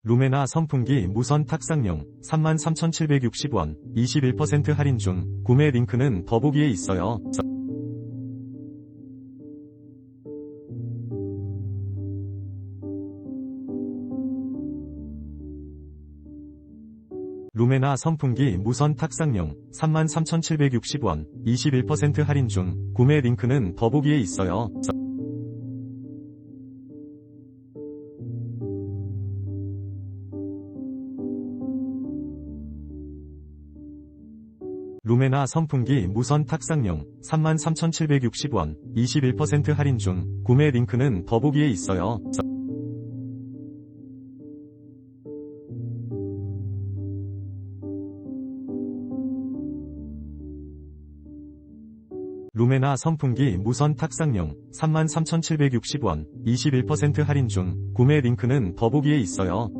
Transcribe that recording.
루메나 선풍기 무선 탁상용 33,760원 21% 할인 중. 구매 링크는 더보기에 있어요. 루메나 선풍기 무선 탁상용 33,760원 21% 할인 중. 구매 링크는 더보기에 있어요. 루메나 선풍기 무선 탁상용 33,760원 21% 할인 중. 구매 링크는 더보기에 있어요. 루메나 선풍기 무선 탁상용 33,760원 21% 할인 중. 구매 링크는 더보기에 있어요.